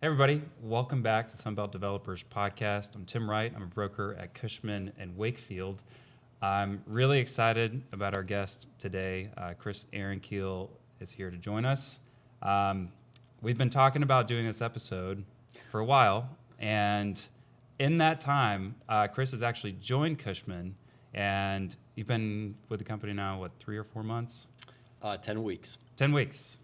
Hey everybody, welcome back to Sunbelt Developers Podcast. I'm Tim Wright. I'm a broker at Cushman and Wakefield. I'm really excited about our guest today. Chris Ahrenkiel is here to join us. We've been talking about doing this episode for a while, and in that time, Chris has actually joined Cushman, and you've been with the company now, 3 or 4 months? 10 weeks. 10 weeks.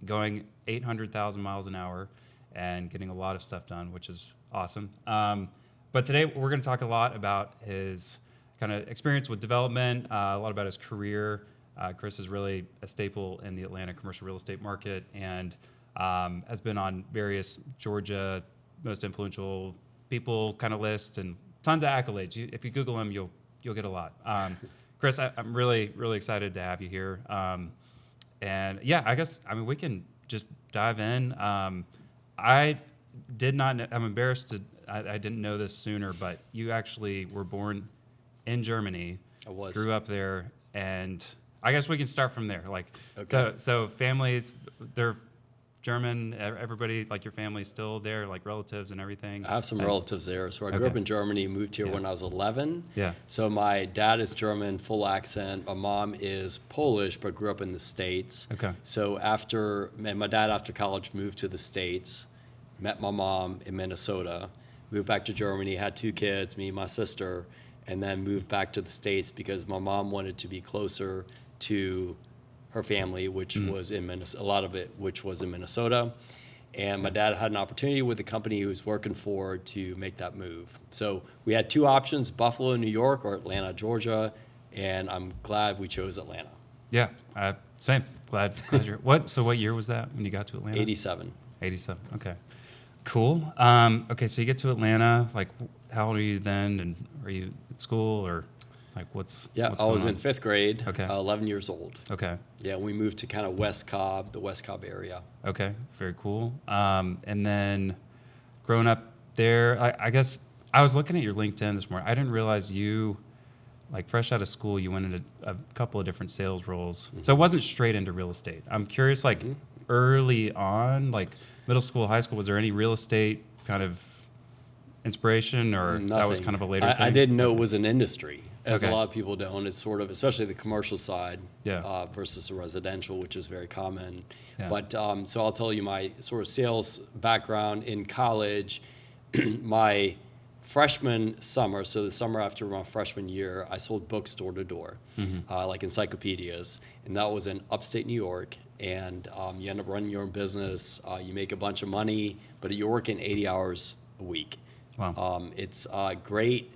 Going 800,000 miles an hour and getting a lot of stuff done, which is awesome. But today we're going to talk a lot about his kind of experience with development, a lot about his career. Chris is really a staple in the Atlanta commercial real estate market and has been on various Georgia most influential people kind of lists and tons of accolades. If you Google him, you'll get a lot. Chris, I'm really excited to have you here. And yeah, I mean, we can just dive in. I did not know, I'm embarrassed to, I didn't know this sooner, but you actually were born in Germany. I was. Grew up there, and I guess we can start from there. Like, Okay. so families, they're German, everybody, like your family's still there, like relatives and everything? I have some relatives there. So I grew up in Germany, moved here when I was 11. Yeah. So my dad is German, full accent. My mom is Polish, but grew up in the States. Okay. So my dad after college moved to the States, met my mom in Minnesota, moved back to Germany, had 2 kids, me and my sister, and then moved back to the States because my mom wanted to be closer to her family, which was in Minnesota, a lot of it, which was in Minnesota. And my dad had an opportunity with the company he was working for to make that move. So we had 2 options, Buffalo, New York, or Atlanta, Georgia. And I'm glad we chose Atlanta. Yeah, same. Glad you're, so what year was that when you got to Atlanta? 87. 87, okay. Cool. Okay, so you get to Atlanta, like how old are you then? And are you at school or like what's I was in 5th grade, Okay. 11 years old. Okay. Yeah, we moved to kind of the West Cobb area. Okay, very cool. And then growing up there, I guess I was looking at your LinkedIn this morning. I didn't realize you, like fresh out of school, you went into a couple of different sales roles. Mm-hmm. So it wasn't straight into real estate. I'm curious, like early on, like middle school, high school, was there any real estate kind of inspiration or Nothing. That was kind of a later thing? I didn't know it was an industry, as Okay. a lot of people don't. It's sort of, especially the commercial side versus the residential, which is very common. Yeah. But so I'll tell you my sort of sales background in college. My freshman summer, so the summer after my freshman year, I sold books door to door, like encyclopedias. And that was in upstate New York. And you end up running your own business. You make a bunch of money, but you're working 80 hours a week. Wow. It's great.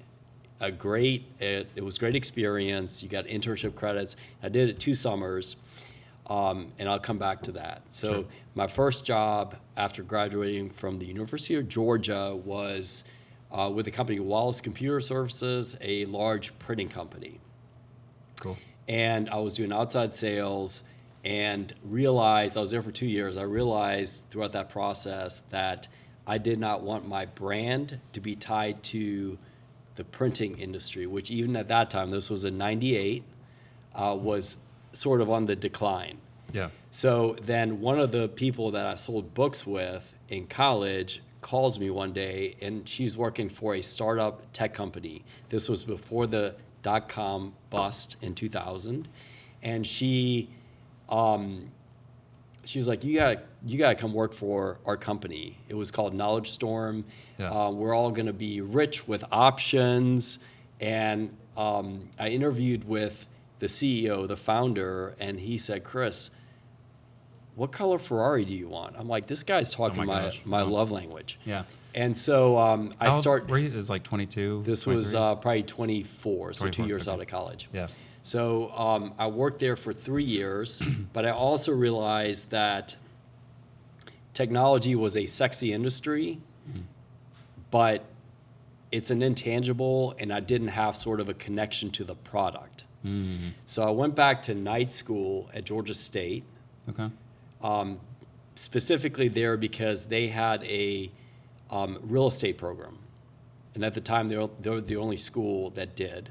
It was great experience. You got internship credits. I did it 2 summers, and I'll come back to that. So Sure. My first job after graduating from the University of Georgia was with a company, Wallace Computer Services, a large printing company. Cool. And I was doing outside sales and realized, I was there for 2 years, I realized throughout that process that I did not want my brand to be tied to the printing industry, which even at that time, this was in 98, was sort of on the decline. Yeah. So then one of the people that I sold books with in college calls me one day, and she's working for a startup tech company. This was before the dot-com bust in 2000. And she was like, you gotta come work for our company. It was called Knowledge Storm. Yeah. We're all gonna be rich with options. And I interviewed with the CEO, the founder, and he said, Chris, what color Ferrari do you want? I'm like, this guy's talking my love language. Yeah. And so I started. Were you? It was like 22? This 23? was probably 24, so 2 years okay. out of college. Yeah. So I worked there for 3 years, but I also realized that technology was a sexy industry, but it's an intangible, and I didn't have sort of a connection to the product. So I went back to night school at Georgia State, Okay. specifically there because they had a real estate program. And at the time, they were the only school that did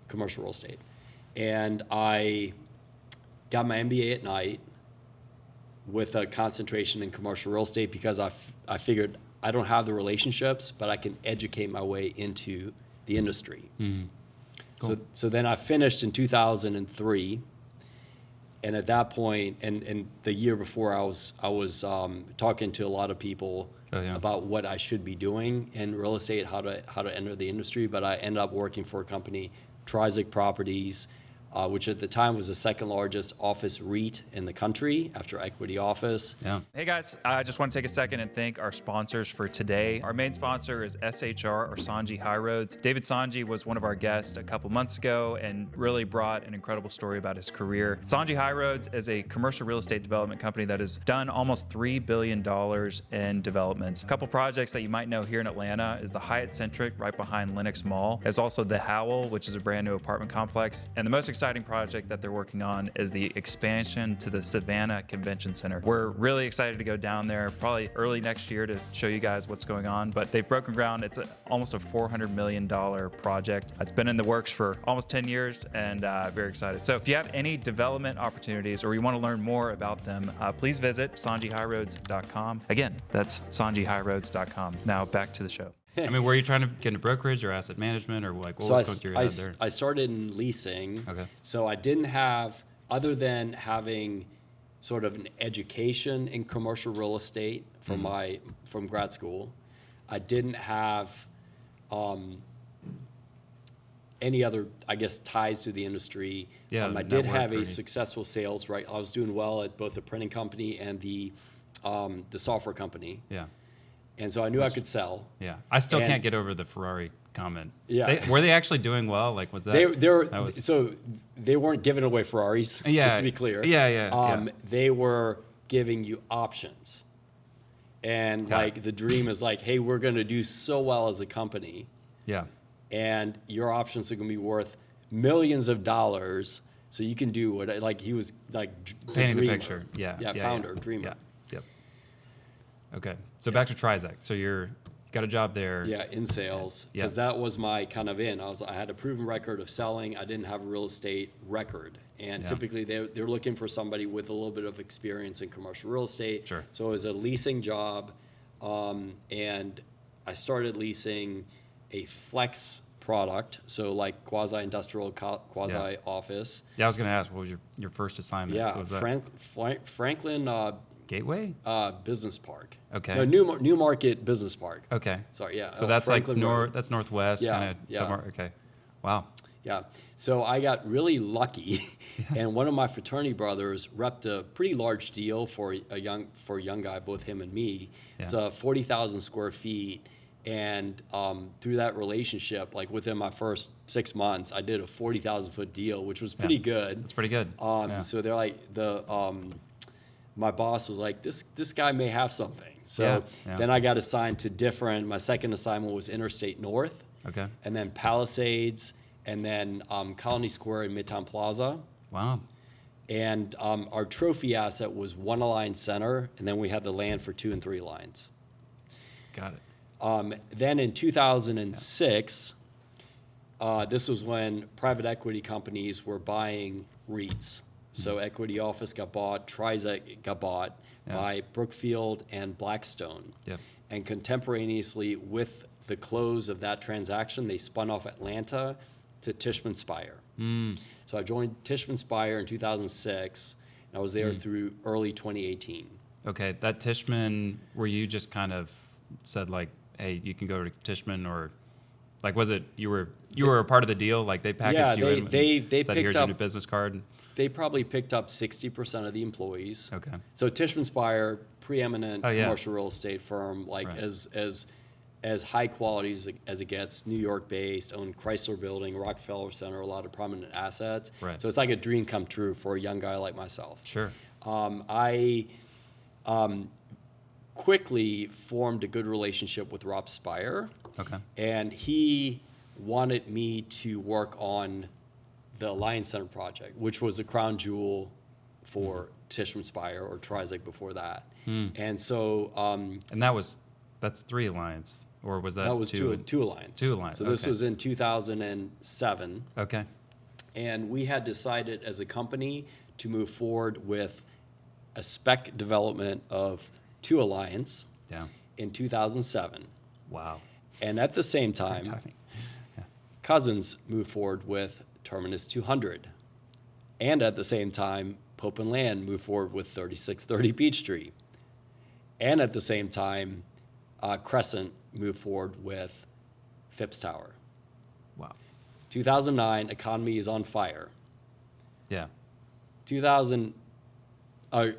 commercial real estate. And I got my MBA at night, with a concentration in commercial real estate because I figured I don't have the relationships, but I can educate my way into the industry. Cool. So then I finished in 2003. And at that point, and the year before, I was talking to a lot of people about what I should be doing in real estate, how to enter the industry. But I ended up working for a company, Trizic Properties, which at the time was the second largest office REIT in the country after Equity Office. Yeah. Hey guys, I just want to take a second and thank our sponsors for today. Our main sponsor is SHR or Songy Highroads. David Songy was one of our guests a couple months ago and really brought an incredible story about his career. Songy Highroads is a commercial real estate development company that has done almost $3 billion in developments. A couple projects that you might know here in Atlanta is the Hyatt Centric right behind Lenox Mall. There's also the Howell, which is a brand new apartment complex. And the most exciting project that they're working on is the expansion to the Savannah Convention Center. We're really excited to go down there probably early next year to show you guys what's going on, but they've broken ground. It's almost a $400 million project. It's been in the works for almost 10 years and very excited. So if you have any development opportunities or you want to learn more about them, please visit songyhighroads.com. Again, that's songyhighroads.com. Now back to the show. I mean, were you trying to get into brokerage or asset management, or like what was going through your head there? I started in leasing. Okay. So I didn't have, other than having sort of an education in commercial real estate from grad school, I didn't have any other, I guess, ties to the industry. Yeah, I did have network a successful sales, right? I was doing well at both the printing company and the software company. Yeah. And so I knew I could sell. Yeah. I still And- can't get over the Ferrari comment. Yeah. Were they actually doing well? Like, was that? So they weren't giving away Ferraris, Yeah. just to be clear. Yeah. They were giving you options. And like the dream is like, hey, we're going to do so well as a company, Yeah. and your options are going to be worth millions of dollars. So you can do what, like he was like Painting the dreamer. picture. Yeah. Yeah, founder, dreamer. Yeah. Yep. Okay. So back to Trizac. So you got a job there. Yeah, in sales, Yeah. because that was my kind of in. I had a proven record of selling. I didn't have a real estate record, and Yeah. typically they're looking for somebody with a little bit of experience in commercial real estate. Sure. So it was a leasing job, and I started leasing a flex product, so like quasi-industrial, quasi-office. Yeah. I was going to ask, what was your first assignment? Yeah, So was that Franklin Gateway? Business Park. Okay. No, New Market Business Park. Okay. Sorry, yeah. So that's like Franklin Road. that's northwest, Yeah, kind of yeah. somewhere. Okay. Wow. Yeah. So I got really lucky, and one of my fraternity brothers repped a pretty large deal for a young guy, both him and me. Yeah. It's 40,000 square feet, and through that relationship, like within my first 6 months, I did a 40,000 foot deal, which was pretty good. That's pretty good. Yeah. So they're like my boss was like, this guy may have something. So Yeah. then I got assigned to different. My second assignment was Interstate North. Okay. And then Palisades, and then Colony Square in Midtown Plaza. Wow. And our trophy asset was one line center, and then we had the land for 2 and 3 lines. Got it. Then in 2006, this was when private equity companies were buying REITs. So Equity Office got bought, Trizac got bought by Brookfield and Blackstone. Yep. And contemporaneously with the close of that transaction, they spun off Atlanta to Tishman Speyer. So I joined Tishman Speyer in 2006, and I was there through early 2018. Okay. That Tishman, where you just kind of said like, hey, you can go to Tishman, or like, was it you were a part of the deal? Like they packaged you in. they and said, picked here's your up- new business card. They probably picked up 60% of the employees. Okay. So Tishman Speyer, preeminent Oh, yeah. commercial real estate firm, like Right. as high quality as it gets, New York based, owned Chrysler Building, Rockefeller Center, a lot of prominent assets. Right. So it's like a dream come true for a young guy like myself. Sure. I quickly formed a good relationship with Rob Speyer, Okay. and he wanted me to work on the Alliance Center project, which was the crown jewel for Tishman Speyer, or Trizac before that. And so And that's 3 Alliance, or was that that was two? two Alliance. 2 Alliance. So this okay. was in 2007. Okay. And we had decided as a company to move forward with a spec development of 2 Alliance Yeah. in 2007. Wow. And at the same time, Timing. Cousins moved forward with Terminus 200. And at the same time, Pope and Land moved forward with 3630 Peachtree. And at the same time, Crescent moved forward with Phipps Tower. Wow. 2009, economy is on fire. Yeah. 2000, Sorry.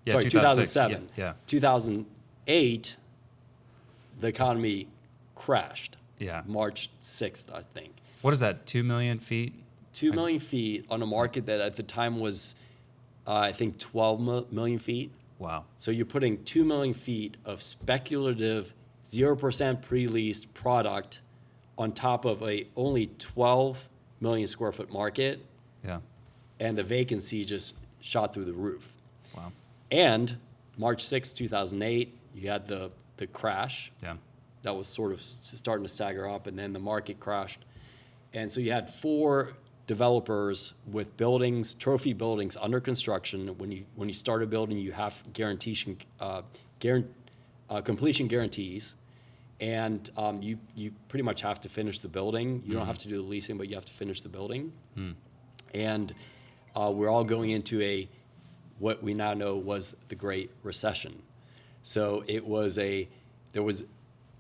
Yeah, 2007. Yeah. 2008, the economy crashed. Yeah. March 6th, I think. What is that? 2 million feet? 2 million feet on a market that at the time was, I think, 12 million feet. Wow. So you're putting 2 million feet of speculative, 0% pre-leased product on top of a only 12 million square foot market, Yeah. and the vacancy just shot through the roof. Wow. And March 6, 2008, you had the crash. Yeah. That was sort of starting to stagger up, and then the market crashed. And so you had 4 developers with buildings, trophy buildings under construction. When you start a building, you have completion guarantees, and you pretty much have to finish the building. You don't have to do the leasing, but you have to finish the building. And we're all going into what we now know was the Great Recession. So there was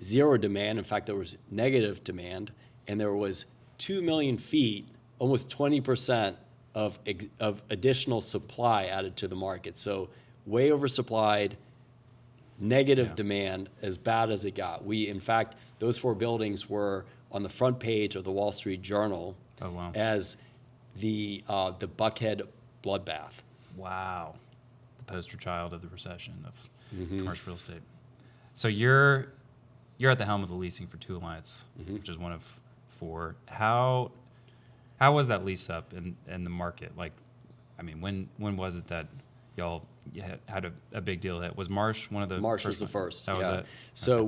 zero demand. In fact, there was negative demand, and there was 2 million feet, almost 20% of additional supply added to the market. So way oversupplied, negative demand, as bad as it got. In fact, those 4 buildings were on the front page of the Wall Street Journal Oh, wow. as the Buckhead bloodbath. Wow. The poster child of the recession of commercial real estate. So you're at the helm of the Leasing for 2 Alliance, which is one of 4. How was that lease up in the market? Like, I mean, when was it that y'all had a big deal hit? Was Marsh one of the Marsh was first the ones? first. That was it? So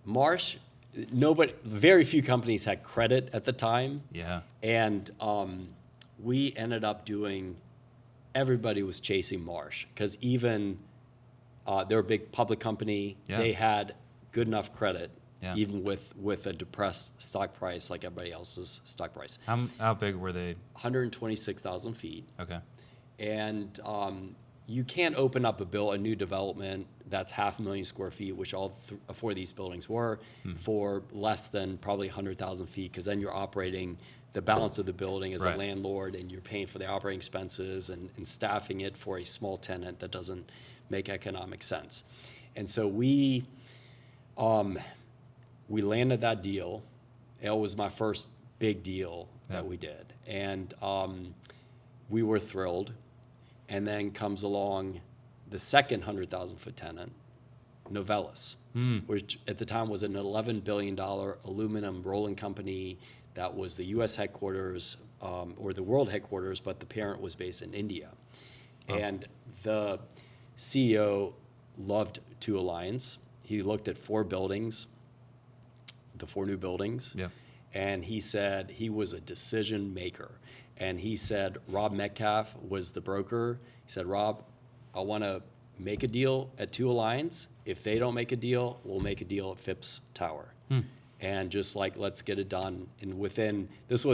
Marsh, very few companies had credit at the time. Yeah. And we ended up everybody was chasing Marsh because even they're a big public company. Yeah. They had good enough credit, Yeah. even with a depressed stock price like everybody else's stock price. How big were they? 126,000 feet. Okay. And you can't open up a new development that's 500,000 square feet, which all 4 of these buildings were, for less than probably 100,000 feet, because then you're operating the balance of the building as Right. a landlord, and you're paying for the operating expenses and staffing it for a small tenant that doesn't make economic sense. And so we landed that deal. It was my first big deal that we did. And we were thrilled. And then comes along the second 100,000 foot tenant, Novellus, which at the time was an $11 billion aluminum rolling company that was the U.S. headquarters or the world headquarters, but the parent was based in India. And the CEO loved 2 Alliance. He looked at 4 buildings, the 4 new buildings, and he said he was a decision maker. And he said Rob Metcalf was the broker. He said, Rob, I want to make a deal at 2 Alliance. If they don't make a deal, we'll make a deal at Phipps Tower. And just let's get it done. And it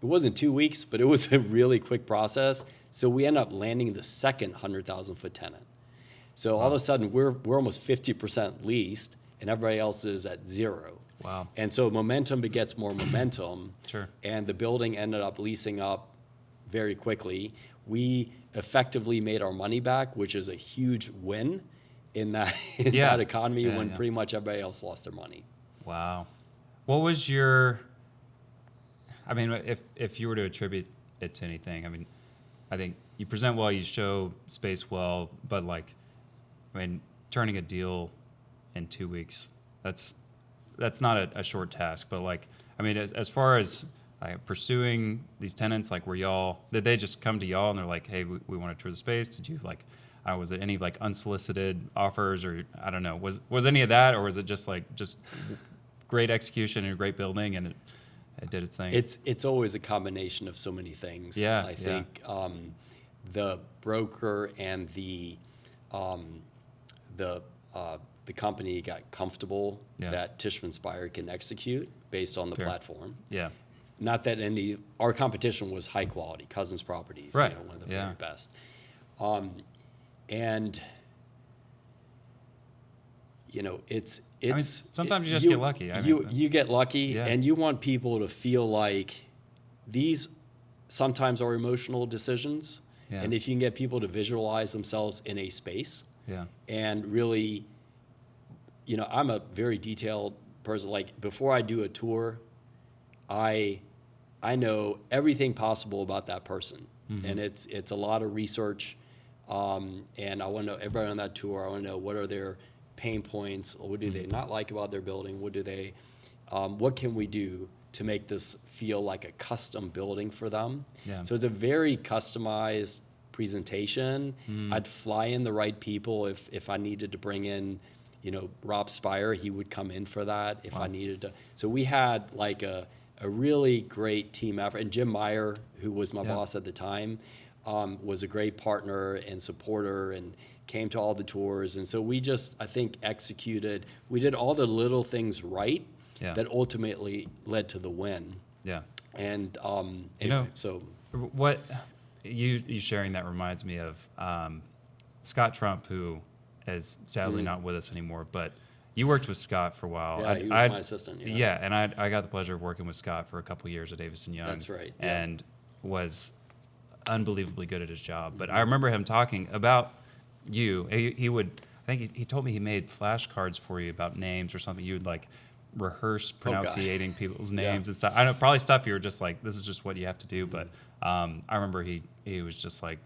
wasn't 2 weeks, but it was a really quick process. So we end up landing the second 100,000 foot tenant. So all of a sudden we're almost 50% leased, and everybody else is at 0. Wow. And so momentum begets more momentum. Sure. And the building ended up leasing up very quickly. We effectively made our money back, which is a huge win in that economy when pretty much everybody else lost their money. Wow. What was if you were to attribute it to anything, I think you present well, you show space well, but turning a deal in 2 weeks, that's not a short task, but as far as pursuing these tenants, did they just come to y'all and they're like, hey, we want to tour the space? Did you was it any unsolicited offers, or I don't know, was any of that, or was it just great execution and a great building and it did its thing? It's always a combination of so many things. Yeah, I think the broker and the company got comfortable that Tishman Speyer can execute based on the platform. Yeah. Not that our competition was high quality, Cousins Properties, Right. One of the very best. And it's. I mean, sometimes you just get lucky. You get lucky, Yeah. and you want people to feel like these sometimes are emotional decisions. Yeah. And if you can get people to visualize themselves in a space, and really, I'm a very detailed person. Like before I do a tour, I know everything possible about that person, and it's a lot of research. And I want to know everybody on that tour. I want to know what are their pain points. What do they not like about their building? What can we do to make this feel like a custom building for them? Yeah. So it's a very customized presentation. I'd fly in the right people if I needed to bring in, Rob Speyer, he would come in for that if I needed to. So we had like a really great team effort. And Jim Meyer, who was my boss at the time, was a great partner and supporter and came to all the tours. And so we just, I think, executed. We did all the little things right that ultimately led to the win. Yeah. And anyway, so what you sharing that reminds me of Scott Trump, who is sadly not with us anymore, but you worked with Scott for a while. Yeah, he was my assistant. Yeah, and I got the pleasure of working with Scott for a couple of years at Davis & Young. That's right. Yeah. And was unbelievably good at his job. But I remember him talking about you. He would, I think he told me he made flashcards for you about names or something. You would like rehearse pronunciating people's names and stuff. I know probably stuff you were just like, this is just what you have to do. But I remember he was just like,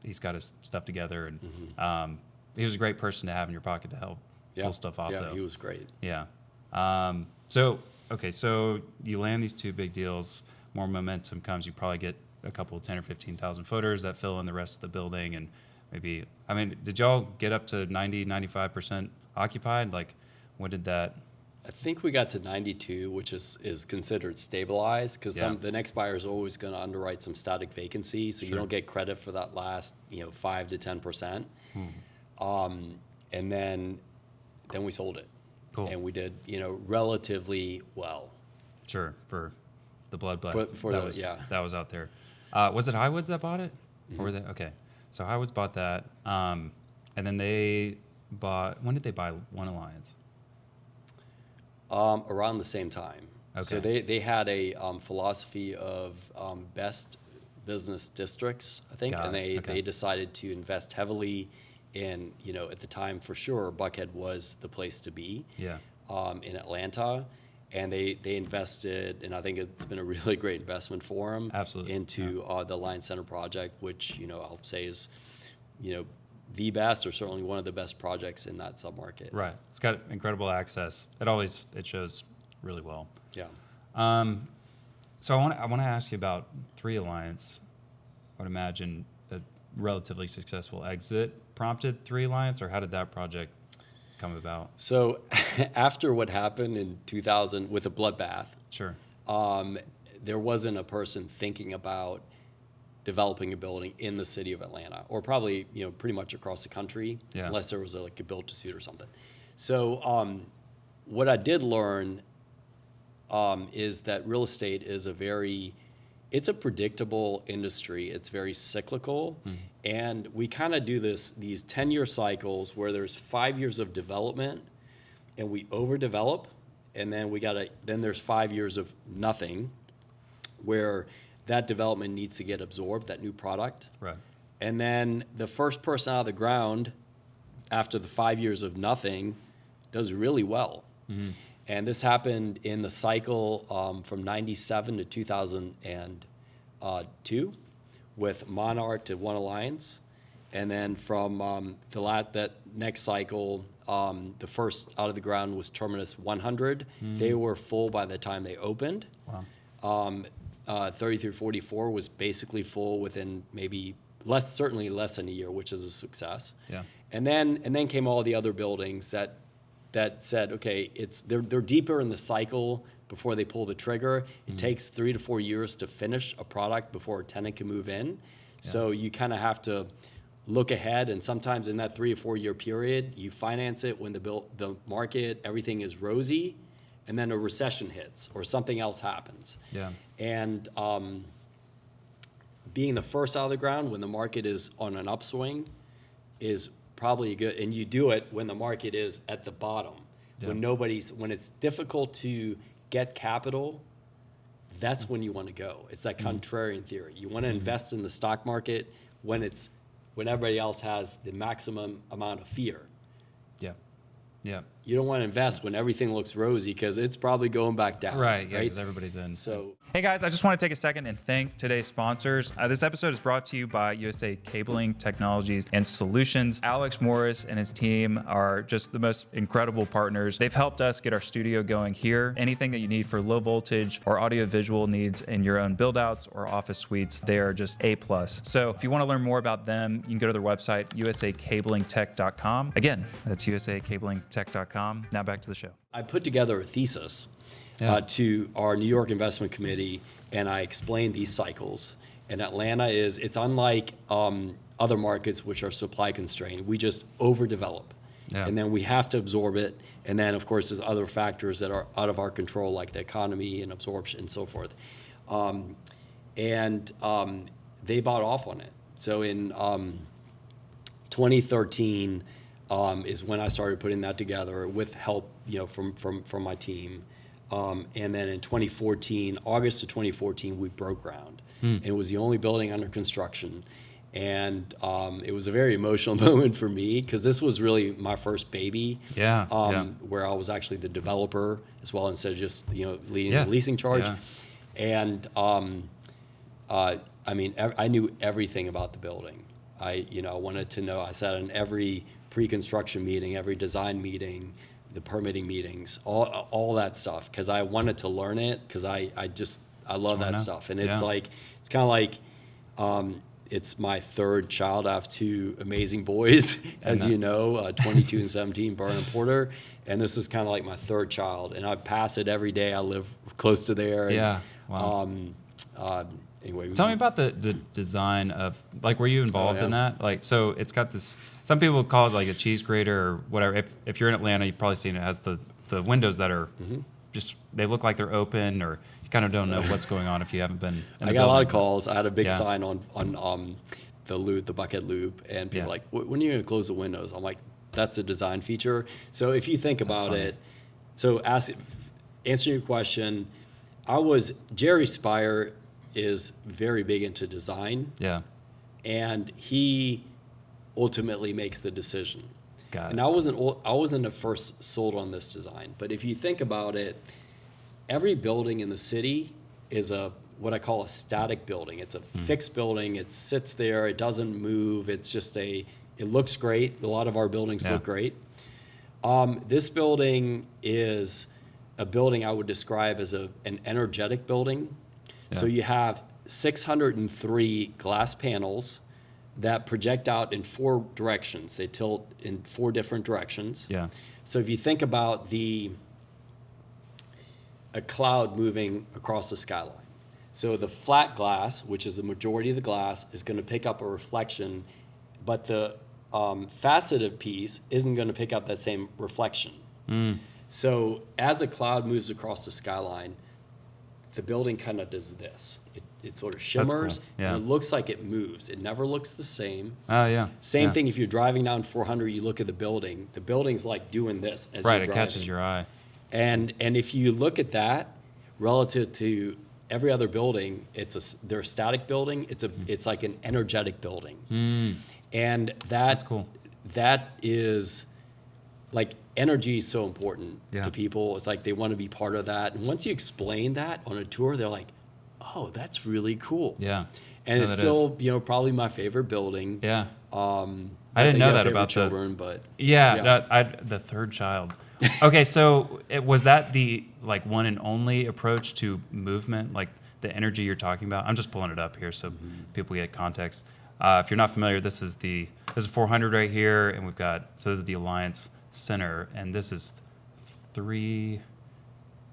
he's got his stuff together, and he was a great person to have in your pocket to help pull stuff off. Yeah, though. he was great. Yeah. So you land these two big deals. More momentum comes. You probably get a couple of 10 or 15,000 footers that fill in the rest of the building, and maybe. I mean, did y'all get up to 90-95% occupied? Like, when did that? I think we got to 92, which is considered stabilized, because the next buyer is always going to underwrite some static vacancy, so you don't get credit for that last 5 to 10%. And then we sold it. Cool. And we did relatively well. Sure, for the bloodbath that was out there. Was it Highwoods that bought it? Or were they? Okay, so Highwoods bought that, and then they bought. When did they buy One Alliance? Around the same time. Okay. So they had a philosophy of best business districts, I think, and they decided to invest heavily in, at the time for sure, Buckhead was the place to be. Yeah. In Atlanta, and they invested, and I think it's been a really great investment for them. Absolutely. Into the Lion Center project, which I'll say is, the best, or certainly one of the best projects in that submarket. Right. It's got incredible access. It shows really well. Yeah. So I want to ask you about 3 Alliance. I would imagine a relatively successful exit prompted 3 Alliance, or how did that project come about? So after what happened in 2000 with the bloodbath, Sure. there wasn't a person thinking about developing a building in the city of Atlanta, or probably pretty much across the country, unless there was a build-to-suit or something. So what I did learn is that real estate is it's a predictable industry. It's very cyclical, and we kind of do these 10-year cycles where there's 5 years of development, and we overdevelop, and then then there's 5 years of nothing, where that development needs to get absorbed, that new product. Right. And then the first person out of the ground after the 5 years of nothing does really well. And this happened in the cycle from 97 to 2002 with Monarch to One Alliance. And then from that next cycle, the first out of the ground was Terminus 100. They were full by the time they opened. Wow. 3344 was basically full within maybe certainly less than a year, which is a success. Yeah. And then came all the other buildings that said, okay, they're deeper in the cycle before they pull the trigger. It takes 3 to 4 years to finish a product before a tenant can move in. So you kind of have to look ahead, and sometimes in that 3 or 4 year period, you finance it when the market, everything is rosy, and then a recession hits or something else happens. Yeah. And being the first out of the ground when the market is on an upswing is probably good. And you do it when the market is at the bottom, when it's difficult to get capital. That's when you want to go. It's that contrarian theory. You want to invest in the stock market when everybody else has the maximum amount of fear. Yeah. Yeah. You don't want to invest when everything looks rosy because it's probably going back down. Right. Yeah. Because everybody's in. So, Hey guys, I just want to take a second and thank today's sponsors. This episode is brought to you by USA Cabling Technologies and Solutions. Alex Morris and his team are just the most incredible partners. They've helped us get our studio going here. Anything that you need for low voltage or audio-visual needs in your own build-outs or office suites, they are just A+. So if you want to learn more about them, you can go to their website, usacablingtech.com. Again, that's usacablingtech.com. Now back to the show. I put together a thesis to our New York Investment Committee, and I explained these cycles. And Atlanta it's unlike other markets which are supply constrained. We just overdevelop. Yeah. And then we have to absorb it. And then, of course, there's other factors that are out of our control, like the economy and absorption and so forth. They bought off on it. So in 2013 is when I started putting that together with help, from my team. And then in 2014, August of 2014, we broke ground. And it was the only building under construction. And it was a very emotional moment for me because this was really my first baby. Where I was actually the developer as well, instead of just leading the leasing charge. And I knew everything about the building. I wanted to know. I sat in every pre-construction meeting, every design meeting, the permitting meetings, all that stuff, because I wanted to learn it, because I love that stuff. And it's it's kind of like it's my third child. I have two amazing boys, as you know, 22 and 17, Bart and Porter. And this is kind of like my third child. And I pass it every day. I live close to there. And, Wow. Anyway, Tell me about the design of, like, were you involved in that? Like, so it's got this, some people call it like a cheese grater or whatever. If you're in Atlanta, you've probably seen it. It has the windows that are just, they look like they're open, or you kind of don't know what's going on if you haven't been in I got a lot of calls. I had a big sign on the loop, the bucket loop, and people like, when are you going to close the windows? I'm like, that's a design feature. So if you think about it, so answering your question, Jerry Speyer is very big into design. Yeah. And he ultimately makes the decision. Got it. And I wasn't at first sold on this design, but if you think about it, every building in the city is what I call a static building. It's a fixed building. It sits there. It doesn't move. It's just it looks great. A lot of our buildings look great. This building is a building I would describe as an energetic building. Yeah. So you have 603 glass panels that project out in 4 directions. They tilt in 4 different directions. Yeah. So if you think about a cloud moving across the skyline. So the flat glass, which is the majority of the glass, is going to pick up a reflection, but the faceted piece isn't going to pick up that same reflection. So as a cloud moves across the skyline, the building kind of does this. It sort of shimmers, cool. Yeah. and it looks like it moves. It never looks the same. Oh, yeah. Same thing if you're driving down 400, you look at the building. The building's like doing this as you're driving. Right, it catches your eye. And if you look at that relative to every other building, they're a static building. It's like an energetic building. And That's cool. That is, like, energy is so important to people. It's like they want to be part of that. And once you explain that on a tour, they're like, oh, that's really cool. Yeah. And it's still, probably my favorite building. Yeah. I didn't know that about children, but the third child. Okay, so was that the one and only approach to movement, like the energy you're talking about? I'm just pulling it up here so people get context. If you're not familiar, this is 400 right here, and this is the Alliance Center, and this is 3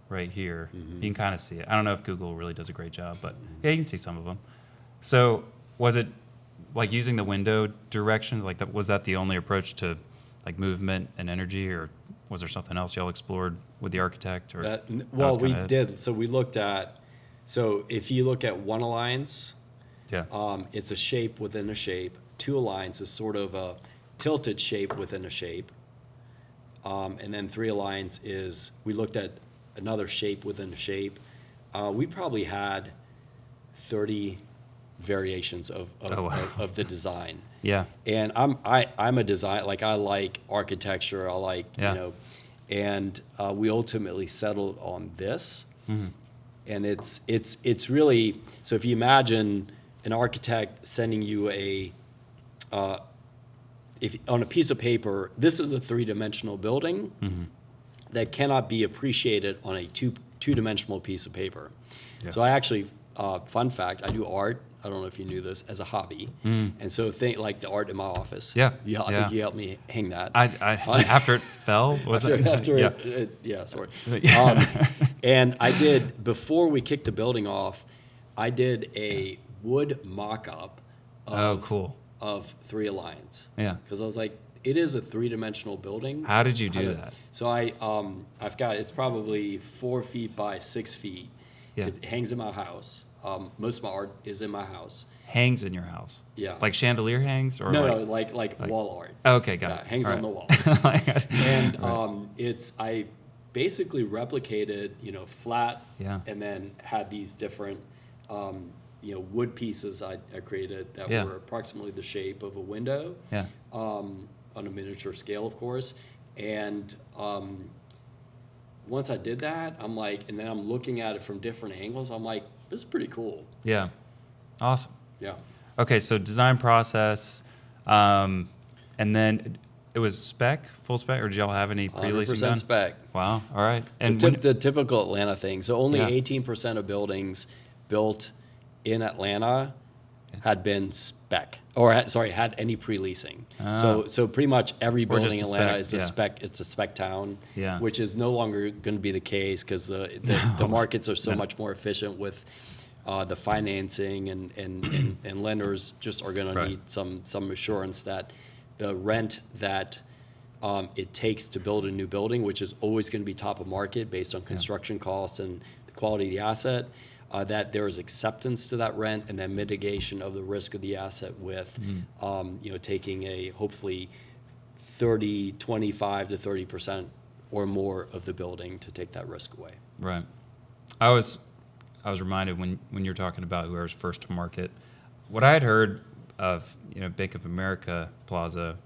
right here. You can kind of see it. I don't know if Google really does a great job, but yeah, you can see some of them. So was it like using the window direction, like that, was that the only approach to like movement and energy, or was there something else y'all explored with the architect? Or Well, we kinda it? did. So we looked at, so if you look at one alliance, Yeah. it's a shape within a shape. Two alliance is sort of a tilted shape within a shape. And then three alliance is, we looked at another shape within a shape. We probably had 30 variations of Oh, wow. of the design. Yeah. And I'm a design, like I like architecture, I like, Yeah. you know, and we ultimately settled on this. Mm-hmm. And it's really, so if you imagine an architect sending you if on a piece of paper, this is a three-dimensional building Mm-hmm. that cannot be appreciated on a two-dimensional piece of paper. Yeah. So I actually, fun fact, I do art. I don't know if you knew this, as a hobby. And so think like the art in my office. Yeah, I yeah. think you helped me hang that. I after it fell, was it? Yeah. Yeah, sorry. And I did, before we kicked the building off, I did a wood mock-up Oh, cool. of Three Alliance. Yeah. Because I was like, it is a three-dimensional building. How did you do that? So I've got, it's probably 4 feet by 6 feet. Yeah. It hangs in my house. Most of my art is in my house. Hangs in your house? Yeah. Like chandelier hangs, or No, like? like wall art. Oh, okay, got Yeah, it. hangs All on the right. wall. And I basically replicated, flat, Yeah. and then had these different, wood pieces I created that Yeah. were approximately the shape of a window. Yeah. On a miniature scale, of course. And once I did that, I'm like, and then I'm looking at it from different angles. I'm like, this is pretty cool. Yeah. Awesome. Yeah. Okay, so design process, and then it was spec, full spec, or did y'all have any pre-leasing 100% done? spec. Wow. All right. And The typical Atlanta thing. So only Yeah. 18% of buildings built in Atlanta had been spec, or had any pre-leasing. So pretty much every Or just building in a Atlanta spec, is a yeah. spec. It's a spec town, Yeah. which is no longer going to be the case because the markets are so much more efficient with the financing, and lenders just are going to Right. need some assurance that the rent that it takes to build a new building, which is always going to be top of market based on construction costs and the quality of the asset, that there is acceptance to that rent, and then mitigation of the risk of the asset with, taking a hopefully 25 to 30% or more of the building to take that risk away. Right. I was reminded when you were talking about whoever's first to market, what I had heard of, Bank of America Plaza,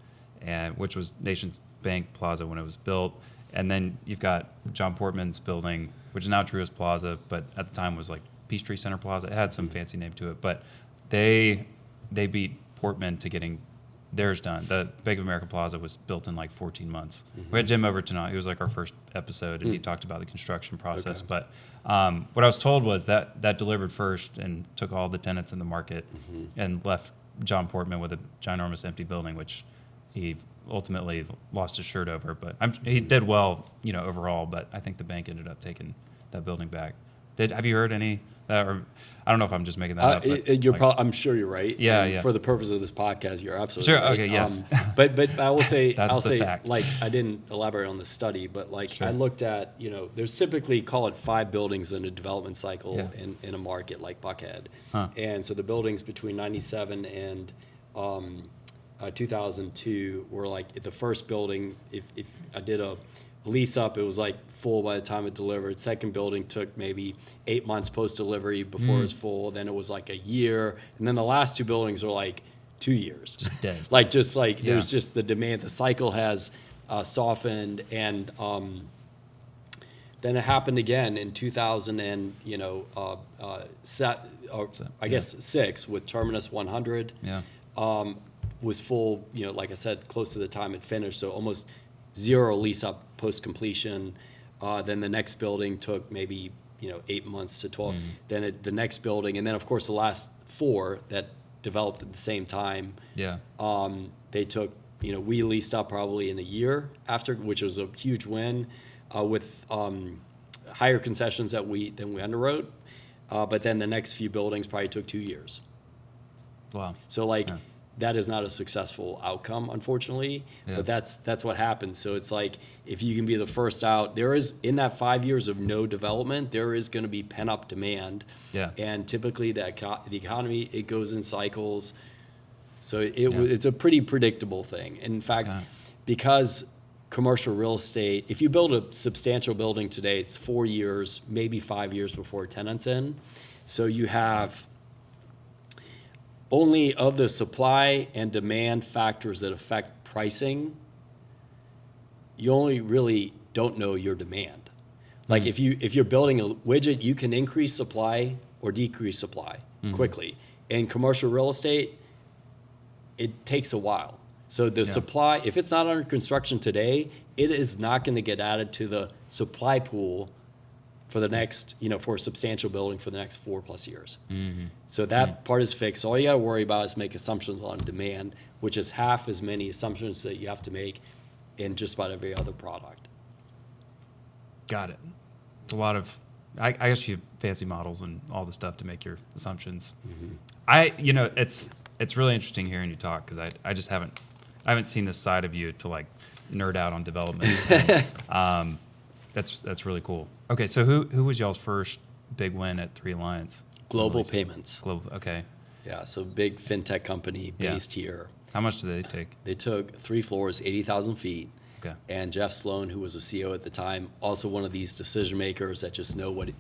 and which was Nations Bank Plaza when it was built, and then you've got John Portman's building, which is now Truist Plaza, but at the time was like Peachtree Center Plaza. It had some fancy name to it, but they beat Portman to getting theirs done. The Bank of America Plaza was built in like 14 months. We had Jim over tonight. He was like our first episode, and he talked about the construction process. Okay. But what I was told was that delivered first and took all the tenants in the market and left John Portman with a ginormous empty building, which he ultimately lost his shirt over. But he did well, overall. But I think the bank ended up taking that building back. Have you heard any? Or I don't know if I'm just making that up. But I'm sure you're right. Yeah, And yeah. for the purpose of this podcast, you're absolutely Sure, right. okay, yes. But I will say, That's the fact. like, I didn't elaborate on the study, but like Sure. I looked at, there's typically, call it 5 buildings in a development cycle Yeah. in a market like Buckhead. Huh. And so the buildings between 97 and 2002 were like the first building. If I did a lease up, it was like full by the time it delivered. Second building took maybe 8 months post delivery before it was full. Then it was like a year, and then the last 2 buildings were like 2 years. Just dead. There's just the demand. The cycle has softened, and then it happened again in 2000 and I guess 6 with Terminus 100. Yeah. Was full, like I said, close to the time it finished, so almost zero lease up post completion. Then the next building took maybe 8 months to 12. Then the next building, and then of course the last 4 that developed at the same time. Yeah. They took, we leased up probably in a year after, which was a huge win, with higher concessions than we underwrote. But then the next few buildings probably took 2 years. Wow. So like that is not a successful outcome, unfortunately. Yeah. But that's what happens. So it's like, if you can be the first out, there is, in that 5 years of no development, there is going to be pent up demand. Yeah. And typically the economy, it goes in cycles. So it's a pretty predictable thing. In fact, because commercial real estate, if you build a substantial building today, it's 4 years, maybe 5 years before tenants in. So you have only of the supply and demand factors that affect pricing, you only really don't know your demand. Like if you're building a widget, you can increase supply or decrease supply quickly. In commercial real estate, it takes a while. So the supply, if it's not under construction today, it is not going to get added to the supply pool for the next, for a substantial building for the next 4+ years. So that part is fixed. All you got to worry about is make assumptions on demand, which is half as many assumptions that you have to make in just about every other product. Got it. It's a lot of, I guess you have fancy models and all the stuff to make your assumptions. It's really interesting hearing you talk, because I just haven't seen this side of you to like nerd out on development. That's really cool. Okay, so who was y'all's first big win at Three Lions? Global Payments. Global, okay. Yeah, so big fintech company based here. How much did they take? They took 3 floors, 80,000 feet. Okay. And Jeff Sloan, who was the CEO at the time, also one of these decision makers that just knew what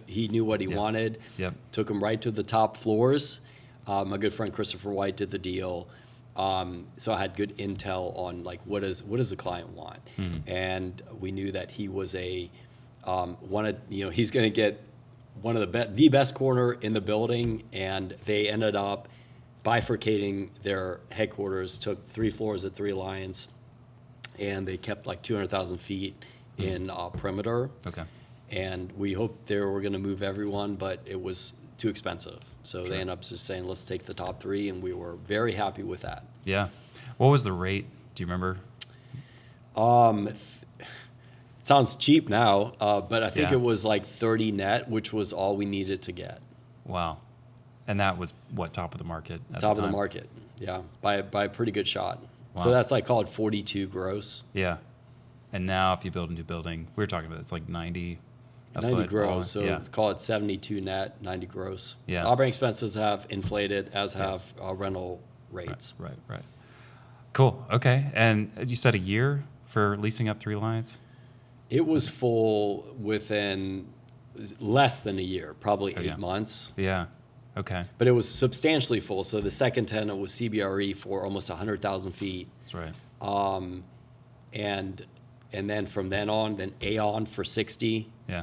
he wanted. Yep. Took him right to the top floors. My good friend Christopher White did the deal. So I had good intel on like what does the client want, and we knew that he was he's going to get one of the best corner in the building, and they ended up bifurcating their headquarters, took 3 floors at Three Lions, and they kept like 200,000 feet in perimeter. Okay. And we hoped they were going to move everyone, but it was too expensive. So they ended up just saying, let's take the top 3, and we were very happy with that. Yeah. What was the rate? Do you remember? It sounds cheap now, but I think Yeah. it was like 30 net, which was all we needed to get. Wow. And that was what, top of the market at Top the of the time? market, yeah, by a pretty good shot. Wow. So that's like called 42 gross. Yeah. And now if you build a new building, we were talking about it's like 90 a 90 foot. gross, so yeah. call it 72 net, 90 gross. Yeah. Operating expenses have inflated, as have rental rates. Right. Cool. Okay. And you said a year for leasing up Three Lions? It was full within less than a year, probably 8 yeah. months. Yeah. Okay. But it was substantially full. So the second tenant was CBRE for almost 100,000 feet. That's right. And then from then on, then Aon for 60. Yeah.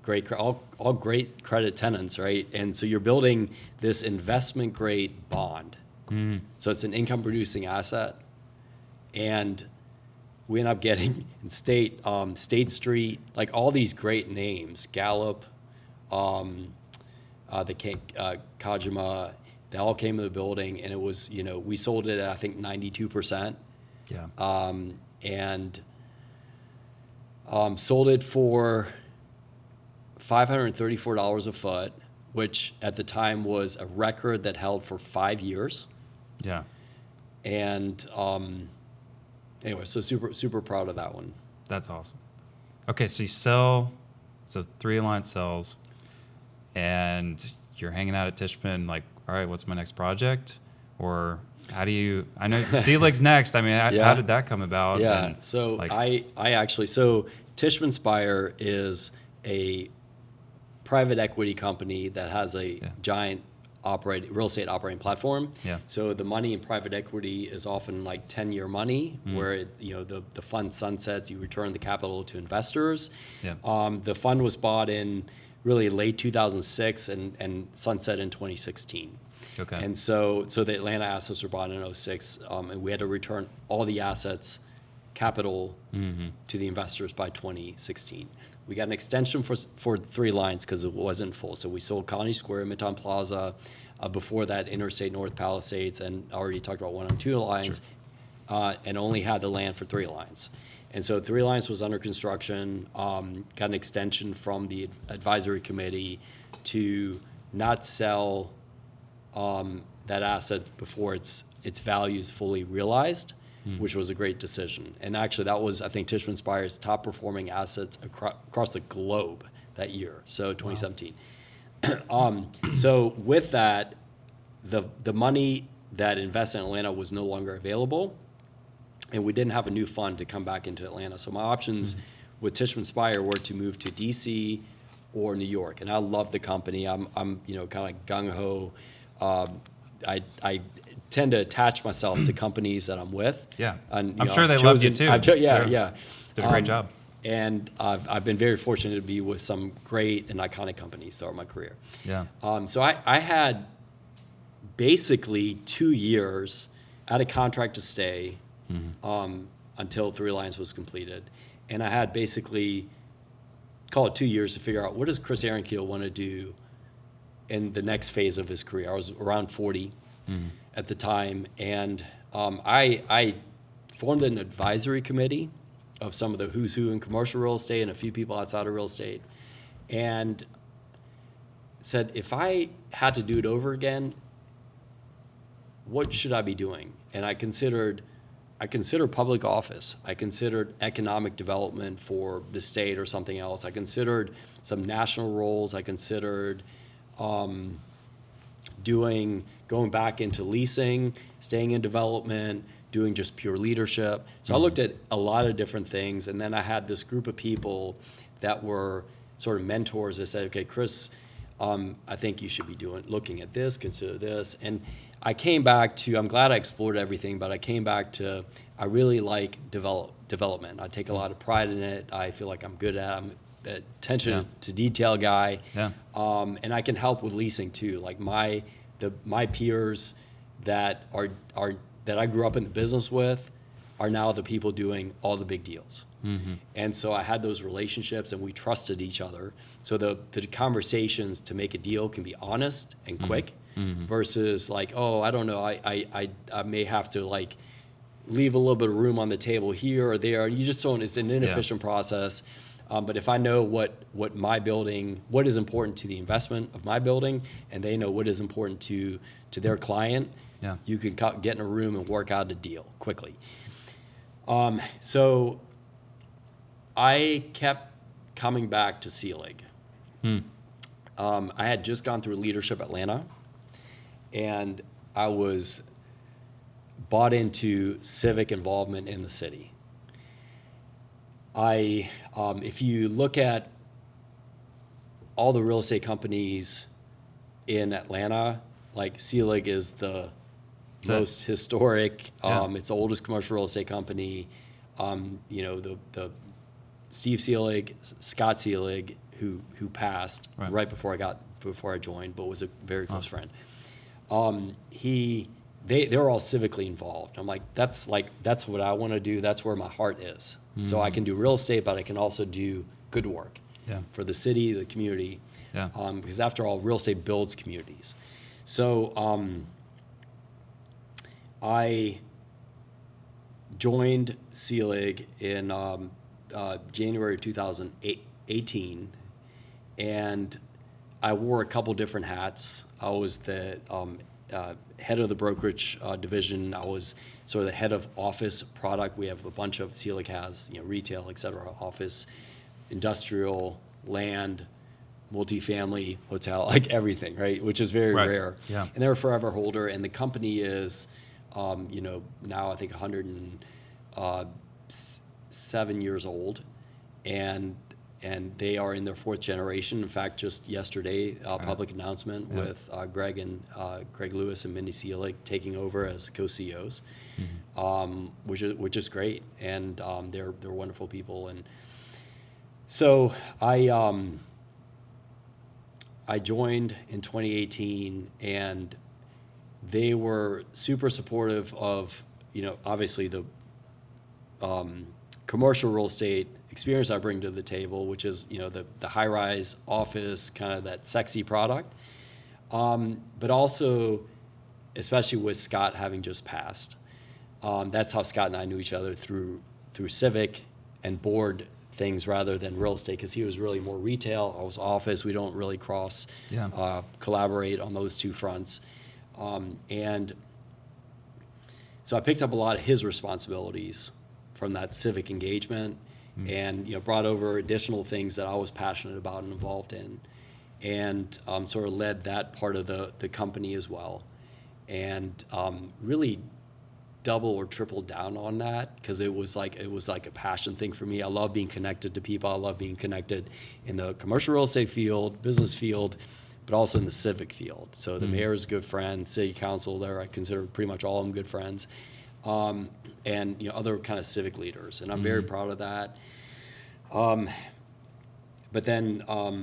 Great, all great credit tenants, right? And so you're building this investment grade bond. So it's an income producing asset. And we end up getting in State Street, like all these great names, Gallup, Kajima, they all came to the building, and it was, we sold it at, I think, 92%. Yeah. And sold it for $534 a foot, which at the time was a record that held for 5 years. Yeah. And anyway, so super proud of that one. That's awesome. Okay, so you sell, so Three Lions sells, and you're hanging out at Tishman, like, all right, what's my next project? Or how do you, I know Sealig's next. I mean, how did that come about? Yeah, And, so like, I actually, so Tishman Speyer is a private equity company that has a giant real estate operating platform. Yeah. So the money in private equity is often like 10-year money, where the fund sunsets, you return the capital to investors. Yeah. The fund was bought in really late 2006 and sunset in 2016. Okay. And so the Atlanta assets were bought in 2006, and we had to return all the assets, capital, to the investors by 2016. We got an extension for Three Lions because it wasn't full. So we sold Colony Square, Midtown Plaza, before that Interstate North Palisades, and I already talked about 1 and 2 Lions, and only had the land for Three Lions. And so Three Lions was under construction, got an extension from the advisory committee to not sell that asset before it's its values fully realized, which was a great decision. And actually, that was, I think, Tishman Speyer's top performing assets across the globe that year, so 2017. So with that, the money that invested in Atlanta was no longer available, and we didn't have a new fund to come back into Atlanta. So my options with Tishman Speyer were to move to DC or New York. And I love the company. I'm kind of gung-ho. I tend to attach myself to companies that I'm with. Yeah. And, I'm sure they love you too. Yeah. Did a great job. And I've been very fortunate to be with some great and iconic companies throughout my career. Yeah. So I had basically 2 years at a contract to stay until Throughline was completed. And I had basically, call it 2 years to figure out what does Chris Ahrenkiel want to do in the next phase of his career. I was around 40 at the time. And I formed an advisory committee of some of the who's who in commercial real estate and a few people outside of real estate. And said, if I had to do it over again, what should I be doing? And I considered public office. I considered economic development for the state or something else. I considered some national roles. I considered going back into leasing, staying in development, doing just pure leadership. So I looked at a lot of different things, and then I had this group of people that were sort of mentors that said, okay, Chris, I think you should be looking at this, consider this. And I came back to, I'm glad I explored everything, but I came back to, I really like development. I take a lot of pride in it. I feel like I'm good at it. I'm an attention to detail guy. Yeah. And I can help with leasing too. Like my peers that I grew up in the business with are now the people doing all the big deals. And so I had those relationships and we trusted each other. So the conversations to make a deal can be honest and quick versus like, oh, I don't know, I may have to like leave a little bit of room on the table here or there. You just don't, it's an inefficient process. But if I know what is important to the investment of my building, and they know what is important to their client, you can get in a room and work out a deal quickly. So I kept coming back to C-Lig. I had just gone through Leadership Atlanta, and I was bought into civic involvement in the city. If you look at all the real estate companies in Atlanta, like C-Lig is the most historic. It's the oldest commercial real estate company. The Steve C-Lig, Scott C-Lig, who passed right before I joined, but was a very close friend. They're all civically involved. I'm like, that's what I want to do. That's where my heart is. So I can do real estate, but I can also do good work for the city, the community. Because after all, real estate builds communities. So I joined C-Lig in January 2018, and I wore a couple different hats. I was the head of the brokerage division. I was sort of the head of office product. We have a bunch of C-Lig has, retail, et cetera, office, industrial, land, multifamily, hotel, like everything, right? Which is very rare. Yeah. And they're a forever holder, and the company is, now I think 107 years old, and they are in their fourth generation. In fact, just yesterday, public announcement with Greg Lewis and Mindy C-Lig taking over as co-CEOs, which is great, and they're wonderful people. And so I joined in 2018, and they were super supportive of obviously the commercial real estate experience I bring to the table, which is the high-rise office, kind of that sexy product, but also especially with Scott having just passed. That's how Scott and I knew each other, through civic and board things rather than real estate, because he was really more retail. I was office. We don't really collaborate on those two fronts. And So I picked up a lot of his responsibilities from that civic engagement, and brought over additional things that I was passionate about and involved in, and sort of led that part of the company as well, and really double or triple down on that, because it was like a passion thing for me. I love being connected to people. I love being connected in the commercial real estate field, business field, but also in the civic field. So the mayor is a good friend, city council there, I consider pretty much all of them good friends, and other kind of civic leaders, and I'm very proud of that. But then I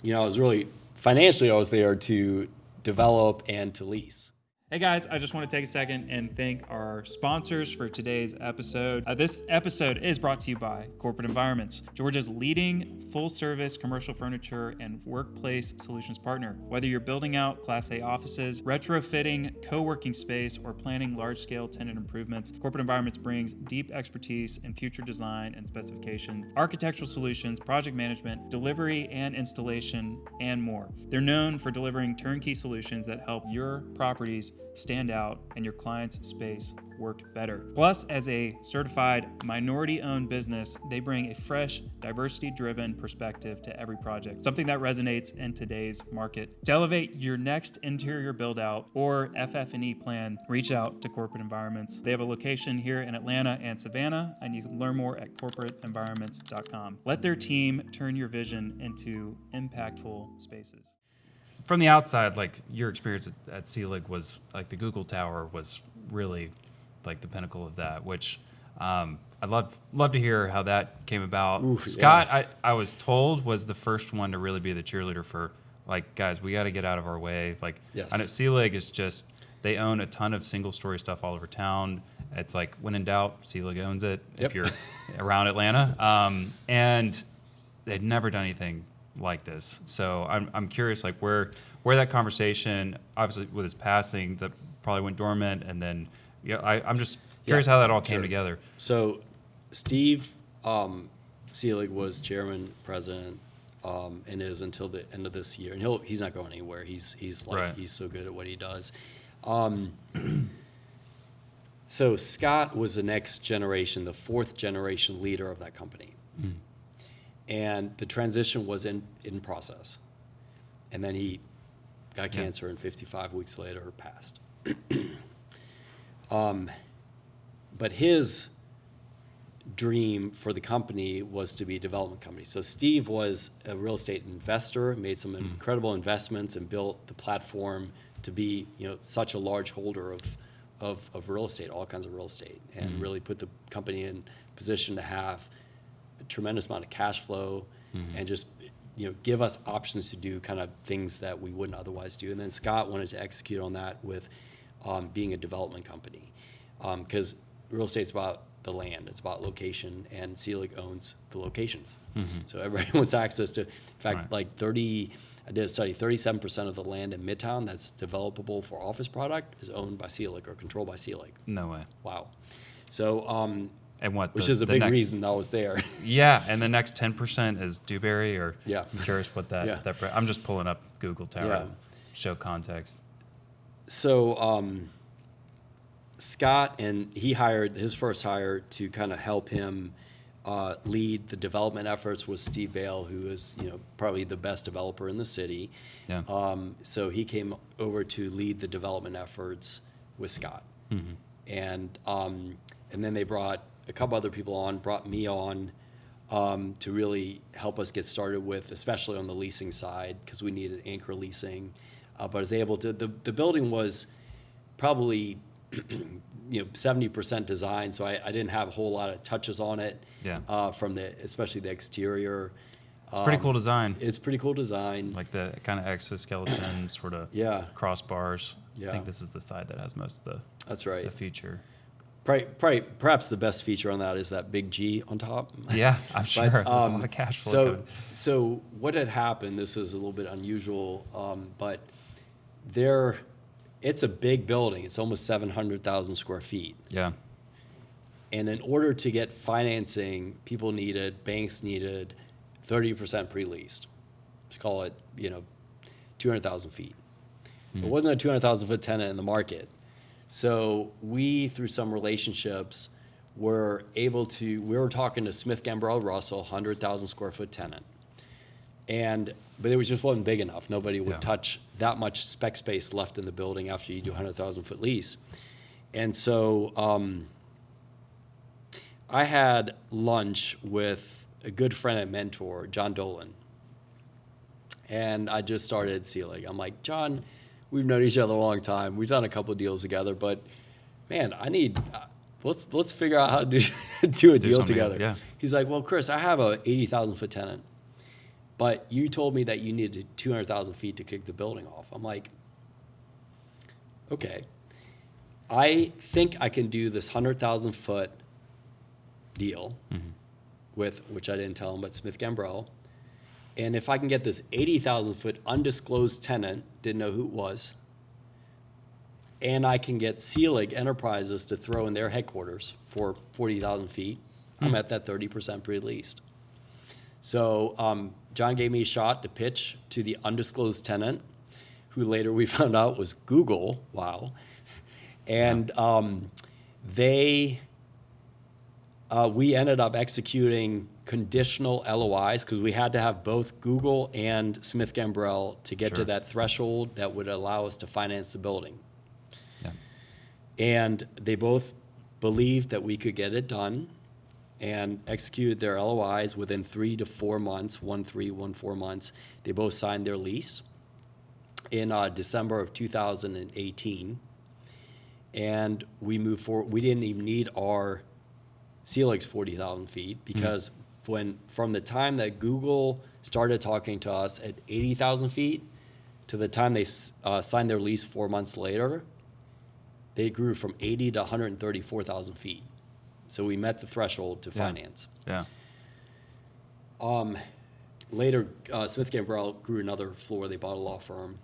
was really financially, I was there to develop and to lease. Hey guys, I just want to take a second and thank our sponsors for today's episode. This episode is brought to you by Corporate Environments, Georgia's leading full-service commercial furniture and workplace solutions partner. Whether you're building out Class A offices, retrofitting co-working space, or planning large-scale tenant improvements, Corporate Environments brings deep expertise in future design and specification, architectural solutions, project management, delivery and installation, and more. They're known for delivering turnkey solutions that help your properties stand out and your client's space work better. Plus, as a certified minority-owned business, they bring a fresh, diversity-driven perspective to every project, something that resonates in today's market. To elevate your next interior build-out or FF&E plan, reach out to Corporate Environments. They have a location here in Atlanta and Savannah, and you can learn more at corporateenvironments.com. Let their team turn your vision into impactful spaces. From the outside, like your experience at CLIG was like the Google Tower was really like the pinnacle of that, which I'd love to hear how that came about. Oof, Scott, yeah. I was told, was the first one to really be the cheerleader for like, guys, we got to get out of our way. Like, Yes. I know CLIG is just, they own a ton of single story stuff all over town. It's like, when in doubt, CLIG owns it if Yep. you're around Atlanta. And they'd never done anything like this. So I'm curious, like where that conversation, obviously with his passing, that probably went dormant, and then I'm just curious how that all came sure. together. So Steve Seelig was chairman, president, and is until the end of this year. And he's not going anywhere. He's Right. he's so good at what he does. So Scott was the next generation, the fourth generation leader of that company. And the transition was in process. And then he got cancer, and 55 weeks later passed. But his dream for the company was to be a development company. So Steve was a real estate investor, made some incredible investments, and built the platform to be such a large holder of real estate, all kinds of real estate, and really put the company in position to have a tremendous amount of cash flow, and just give us options to do kind of things that we wouldn't otherwise do. And then Scott wanted to execute on that with being a development company, because real estate's about the land, it's about location, and Seelig owns the locations. So everybody wants access to, in fact, Right. I did a study, 37% of the land in Midtown that's developable for office product is owned by Seelig or controlled by Seelig. No way. Wow. So, And what? which is the big next, reason I was there. Yeah, and the next 10% is Dewberry, or Yeah. I'm curious what that. Yeah. I'm just pulling up Google Tower Yeah. to show context. So Scott, and he hired his first hire to kind of help him lead the development efforts was Steve Bale, who is probably the best developer in the city. Yeah. So he came over to lead the development efforts with Scott, and then they brought a couple other people on, brought me on to really help us get started with, especially on the leasing side, because we needed anchor leasing. But I was able to. The building was probably 70% design, so I didn't have a whole lot of touches on it. Yeah. From especially the exterior. It's pretty cool design. It's pretty cool design. Like the kind of exoskeleton sort of Yeah. crossbars. I Yeah. think this is the side that has most of That's right. the feature. Perhaps the best feature on that is that big G on top. Yeah, I'm sure. There's a lot um, of cash flow coming. So what had happened, this is a little bit unusual, but it's a big building. It's almost 700,000 square feet. Yeah. And in order to get financing, banks needed 30% pre-leased. Let's call it, 200,000 feet. There wasn't a 200,000 foot tenant in the market. So we, through some relationships, were able to, we were talking to Smith Gambrell Russell, 100,000 square foot tenant. But it just wasn't big enough. Nobody would touch that much spec space left in the building after you do a 100,000 foot lease. And so I had lunch with a good friend and mentor, John Dolan. And I just started Sealig. I'm like, John, we've known each other a long time. We've done a couple of deals together, but man, I need, let's figure out how to do a deal together. Yeah. He's like, well, Chris, I have a 80,000 foot tenant, but you told me that you needed 200,000 feet to kick the building off. I'm like, okay. I think I can do this 100,000 foot deal with, which I didn't tell him, but Smith Gambrell. And if I can get this 80,000 foot undisclosed tenant, didn't know who it was, and I can get Sealig Enterprises to throw in their headquarters for 40,000 feet, I'm at that 30% pre-leased. So John gave me a shot to pitch to the undisclosed tenant, who later we found out was Google. Wow. And we ended up executing conditional LOIs because we had to have both Google and Smith Gambrell to get to that threshold that would allow us to finance the building. Yeah. And they both believed that we could get it done and executed their LOIs within 3 to 4 months, 1 4 months. They both signed their lease in December of 2018. And we moved forward. We didn't even need our Sealig's 40,000 feet because from the time that Google started talking to us at 80,000 feet to the time they signed their lease 4 months later, they grew from 80 to 134,000 feet. So we met the threshold to finance. Yeah. Later, Smith Gambrell grew another floor. They bought a law firm.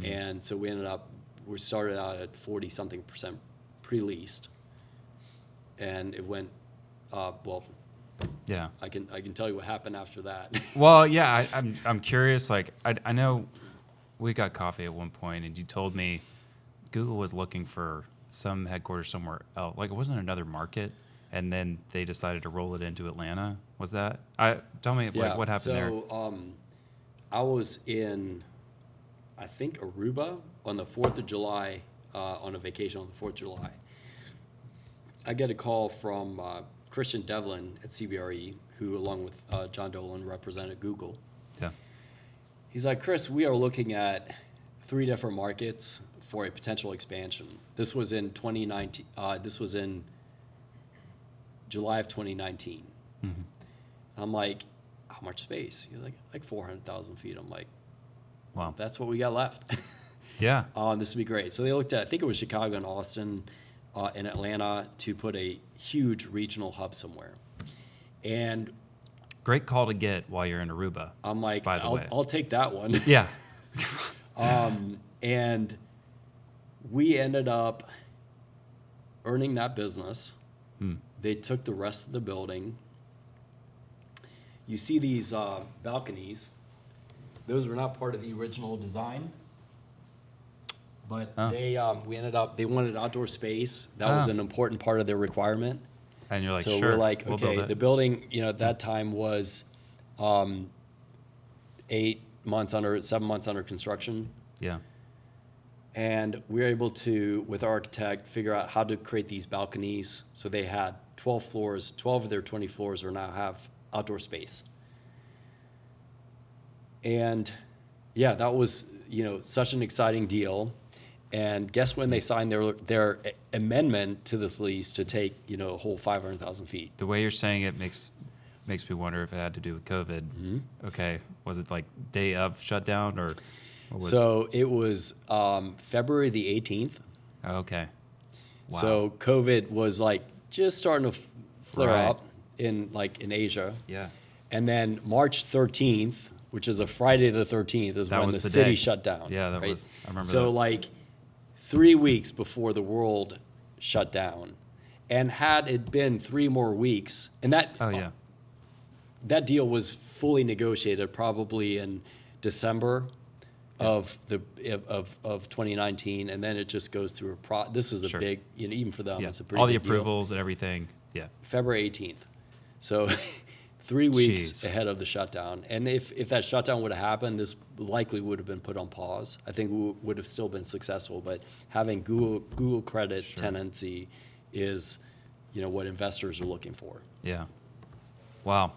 And so we started out at 40-something% pre-leased. And it went, Yeah. I can tell you what happened after that. Well, yeah, I'm curious. Like, I know we got coffee at one point, and you told me Google was looking for some headquarters somewhere else. Like, it wasn't another market, and then they decided to roll it into Atlanta. Was that? Tell me, like, what happened there? So I was in, I think, Aruba on the 4th of July, on a vacation on the 4th of July. I get a call from Christian Devlin at CBRE, who, along with John Dolan, represented Google. Yeah. He's like, Chris, we are looking at 3 different markets for a potential expansion. This was in 2019. This was in July of 2019. I'm like, how much space? He's like 400,000 feet. I'm like, Wow. that's what we got left. Yeah. This would be great. So they looked at, I think it was Chicago and Austin and Atlanta to put a huge regional hub somewhere. And Great call to get while you're in Aruba. I'm like, by the way. I'll take that one. Yeah. And we ended up earning that business. They took the rest of the building. You see these balconies. Those were not part of the original design. But they wanted outdoor space. That was an important part of their requirement. And you're like, So sure. we're like, we'll build okay, it. the building, at that time was 7 months under construction. Yeah. And we were able to, with our architect, figure out how to create these balconies. So they had 12 floors, 12 of their 20 floors now have outdoor space. And yeah, that was, such an exciting deal. And guess when they signed their amendment to this lease to take, a whole 500,000 feet. The way you're saying it makes me wonder if it had to do with COVID. Okay. Was it like day of shutdown or what was So it was February the 18th. Oh, okay. Wow. So COVID was like just starting to flare Right. up in Asia. Yeah. And then March 13th, which is a Friday the 13th, is That when was the the city day. shut down. Yeah, that right? was- I remember So that. like 3 weeks before the world shut down, and had it been 3 more weeks, and that Oh yeah. that deal was fully negotiated probably in December of 2019, and then it just goes through this is a Sure. big, even for them, Yeah. it's a pretty All the big deal. approvals and everything. Yeah. February 18th. So 3 weeks Jeez. ahead of the shutdown. And if that shutdown would have happened, this likely would have been put on pause. I think we would have still been successful, but having Google credit tenancy is, what investors are looking for. Yeah. Wow.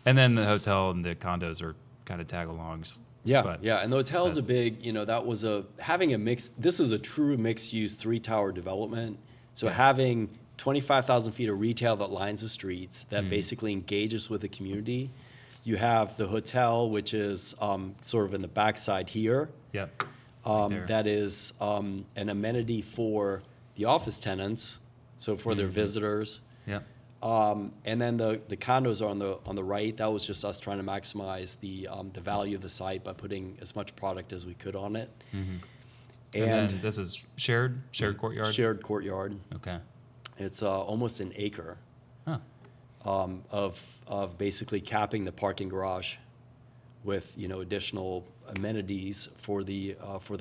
And then the hotel and the condos are kind of tag-alongs. Yeah, But yeah, and the hotel's a that's- big, that was having a mix. This is a true mixed-use 3-tower development. So having 25,000 feet of retail that lines the streets, that basically engages with the community. You have the hotel, which is sort of in the backside here. Yep. Right there. That is an amenity for the office tenants, so for their visitors. Yep. And then the condos are on the right. That was just us trying to maximize the value of the site by putting as much product as we could on it. And And then this is shared courtyard? shared courtyard. Okay. It's almost an acre Huh. of basically capping the parking garage with additional amenities for the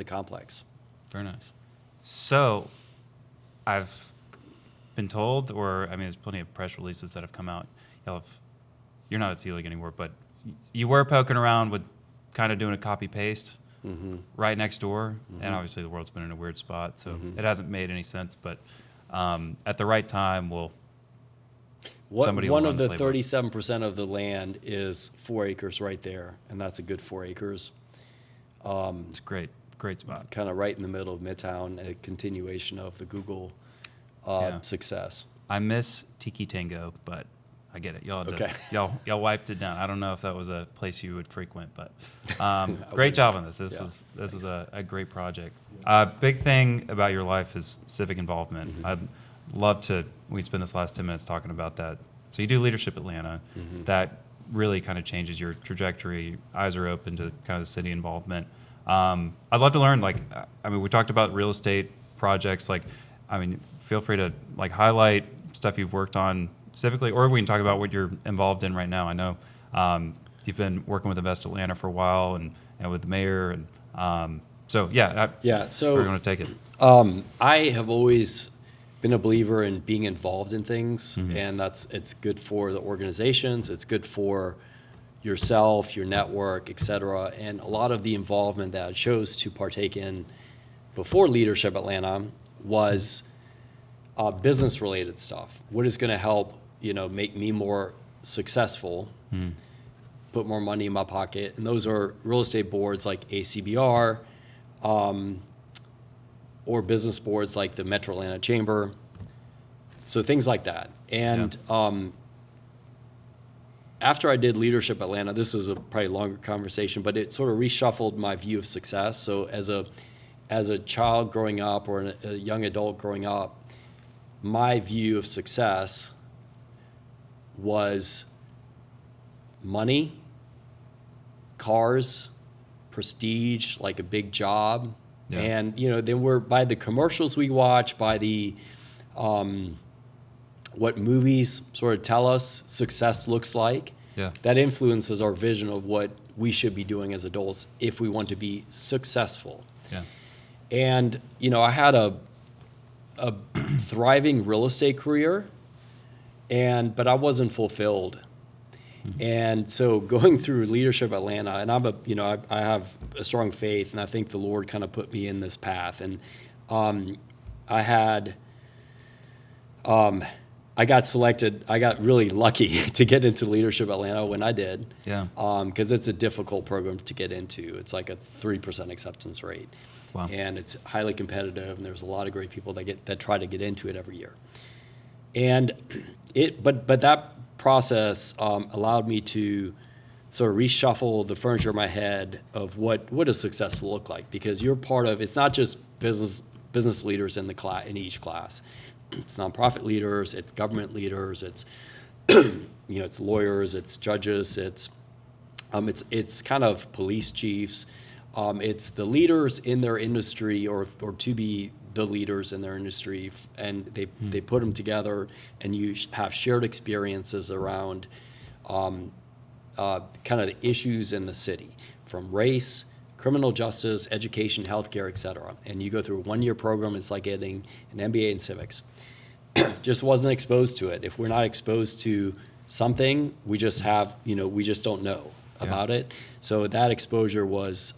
complex. Very nice. So, I've been told, there's plenty of press releases that have come out. You're not at C-League anymore, but you were poking around with kind of doing a copy paste right next door, and obviously the world's been in a weird spot, so it hasn't made any sense. But at the right time, somebody will One run of the the playbook. 37% of the land is 4 acres right there, and that's a good 4 acres. It's a great spot. Kind of right in the middle of Midtown, a continuation of the Google Yeah. success. I miss Tiki Tango, but I get it. Y'all had Okay. y'all wiped it down. I don't know if that was a place you would frequent, but great job on this. This is a great project. Big thing about your life is civic involvement. I'd love to. We spend this last 10 minutes talking about that. So you do Leadership Atlanta. That really kind of changes your trajectory. Eyes are open to kind of the city involvement. I'd love to learn. We talked about real estate projects. Feel free to highlight stuff you've worked on civically, or we can talk about what you're involved in right now. I know you've been working with Invest Atlanta for a while, and with the mayor, and so we're going to take it. I have always been a believer in being involved in things, and it's good for the organizations, it's good for yourself, your network, et cetera. And a lot of the involvement that I chose to partake in before Leadership Atlanta was business-related stuff. What is going to help, make me more successful, put more money in my pocket, and those are real estate boards like ACBR, or business boards like the Metro Atlanta Chamber, so things like that. And after I did Leadership Atlanta, this is a probably longer conversation, but it sort of reshuffled my view of success. So as a child growing up or a young adult growing up, my view of success was money, cars, prestige, like a big job. Yeah. And, then we're by the commercials we watch, by the what movies sort of tell us success looks like. Yeah. That influences our vision of what we should be doing as adults if we want to be successful. Yeah. And, I had a thriving real estate career, but I wasn't fulfilled. And so going through Leadership Atlanta, and I have a strong faith, and I think the Lord kind of put me in this path. And I got selected. I got really lucky to get into Leadership Atlanta when I did. Yeah. Because it's a difficult program to get into. It's like a 3% acceptance rate. Wow. And it's highly competitive, and there's a lot of great people that try to get into it every year. And but that process allowed me to sort of reshuffle the furniture in my head of what does successful look like, because you're part of, it's not just business leaders in each class. It's nonprofit leaders, it's government leaders, it's it's lawyers, it's judges, it's kind of police chiefs. It's the leaders in their industry or to be the leaders in their industry, and they put them together, and you have shared experiences around kind of the issues in the city, from race, criminal justice, education, healthcare, et cetera. And you go through a 1-year program. It's like getting an MBA in civics. Just wasn't exposed to it. If we're not exposed to something, we just have, we just don't know about it. So that exposure was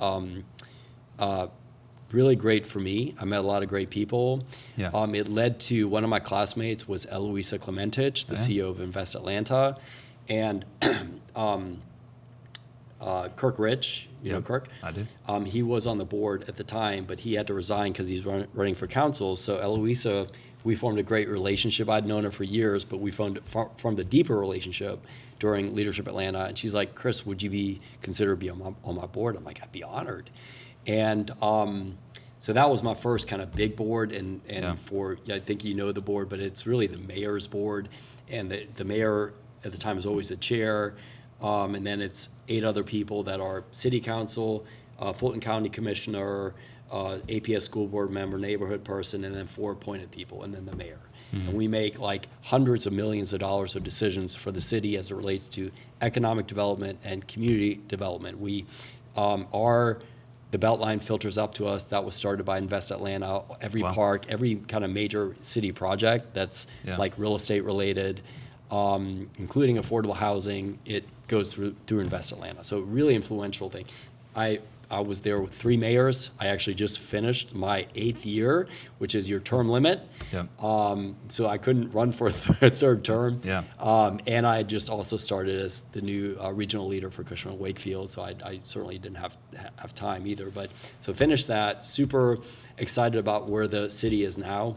really great for me. I met a lot of great people. Yeah. It led to one of my classmates was Eloisa Clementich, the CEO of Invest Atlanta, and Kirk Rich. You know Kirk? I do. He was on the board at the time, but he had to resign because he's running for council. So Eloisa, we formed a great relationship. I'd known her for years, but we formed a deeper relationship during Leadership Atlanta. And she's like, Chris, would you be considered to be on my board? I'm like, I'd be honored. And so that was my first kind of big board. And for, I think you know the board, but it's really the mayor's board. And the mayor at the time is always the chair. And then it's 8 other people that are city council, Fulton County commissioner, APS school board member, neighborhood person, and then 4 appointed people, and then the mayor. And we make like hundreds of millions of dollars of decisions for the city as it relates to economic development and community development. We the Beltline filters up to us. That was started by Invest Atlanta. Every park, every kind of major city project that's like real estate related, including affordable housing, it goes through Invest Atlanta. So really influential thing. I was there with 3 mayors. I actually just finished my 8th year, which is your term limit. Yeah. So I couldn't run for a third term. Yeah. And I just also started as the new regional leader for Cushman Wakefield. So I certainly didn't have time either. But so finished that. Super excited about where the city is now.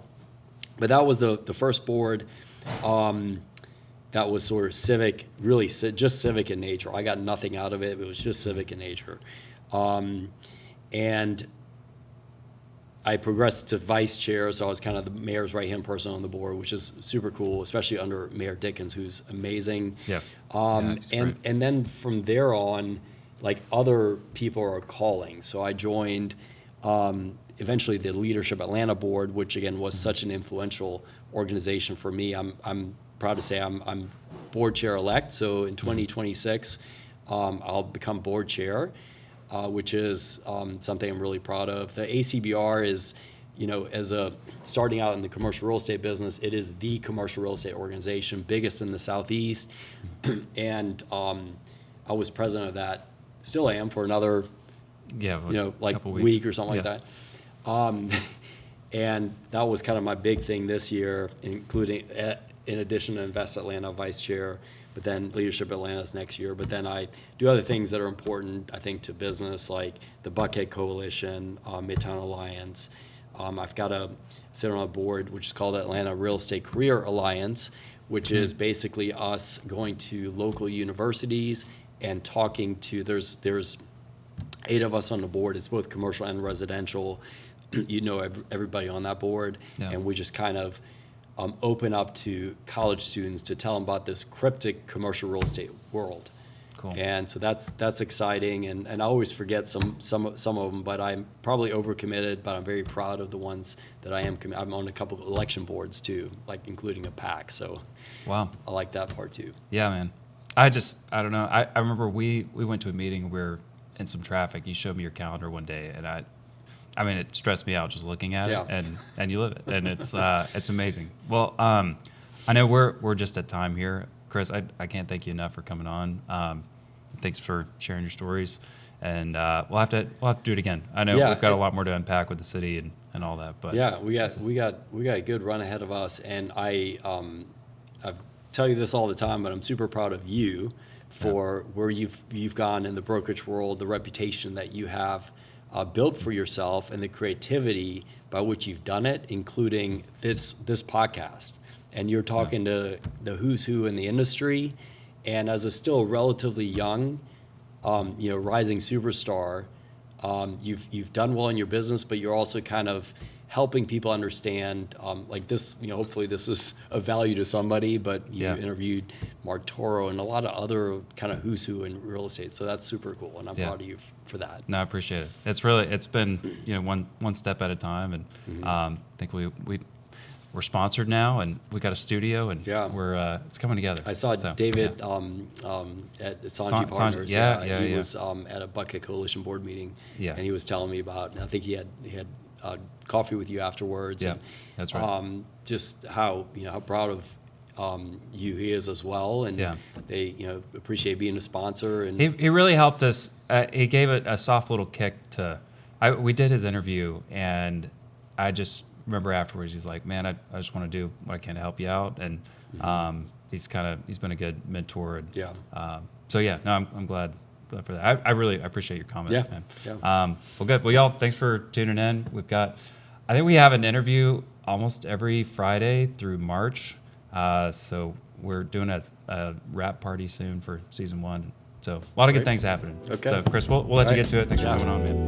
But that was the first board. That was sort of civic, really just civic in nature. I got nothing out of it. It was just civic in nature. And I progressed to vice chair, so I was kind of the mayor's right-hand person on the board, which is super cool, especially under Mayor Dickens, who's amazing. Yeah. And then from there on, like other people are calling. So I joined eventually the Leadership Atlanta board, which again was such an influential organization for me. I'm proud to say I'm board chair elect. So in 2026, I'll become board chair. Which is something I'm really proud of. The ACBR is, as starting out in the commercial real estate business, it is the commercial real estate organization, biggest in the Southeast. And I was president of that, still am for another, like week or something like that. And that was kind of my big thing this year, including, in addition to Invest Atlanta, vice chair, but then Leadership Atlanta's next year. But then I do other things that are important, I think, to business, like the Buckhead Coalition, Midtown Alliance. I've got to sit on a board which is called Atlanta Real Estate Career Alliance, which is basically us going to local universities and talking to, there's 8 of us on the board. It's both commercial and residential. Everybody on that board. Yeah. And we just kind of open up to college students to tell them about this cryptic commercial real estate world. Cool. And so that's exciting, and I always forget some of them, but I'm probably overcommitted, but I'm very proud of the ones that I am. I'm on a couple of election boards too, like including a PAC. So wow, I like that part too. Yeah, man. I don't know. I remember we went to a meeting. We were in some traffic. You showed me your calendar one day, and I mean, it stressed me out just looking at it, and you live it, and it's amazing. Well, I know we're just at time here, Chris. I can't thank you enough for coming on. Thanks for sharing your stories, and we'll have to do it again. I know we've got a lot more to unpack with the city and all that, but we got a good run ahead of us, and I tell you this all the time, but I'm super proud of you for where you've gone in the brokerage world, the reputation that you have built for yourself, and the creativity by which you've done it, including this podcast. And you're talking to the who's who in the industry, and as a still relatively young, rising superstar, you've done well in your business, but you're also kind of helping people understand, like this, hopefully this is of value to somebody, but you interviewed Mark Toro and a lot of other kind of who's who in real estate. So that's super cool, and I'm proud of you for that. No, I appreciate it. It's been, one step at a time, and I think we're we're sponsored now, and we got a studio, and Yeah. we're it's coming together. I saw So, David yeah. at Songy Songy, Partners. yeah, he yeah. was at a Bucket Coalition board meeting, Yeah. and he was telling me about. I think he had coffee with you afterwards. Yeah, and, that's right. Just how how proud of you he is as well, and Yeah. they appreciate being a sponsor. And He really helped us. He gave it a soft little kick to. We did his interview, and I just remember afterwards he's like, "Man, I just want to do what I can to help you out," and he's been a good mentor. And, Yeah. So yeah, no, I'm glad for that. I really appreciate your comment. Yeah, Man. yeah. Well, good. Well, y'all, thanks for tuning in. I think we have an interview almost every Friday through March. So we're doing a wrap party soon for season 1. So a lot of good things happening. Okay. So Chris, we'll let you All get to it. Thanks right. for coming on, man.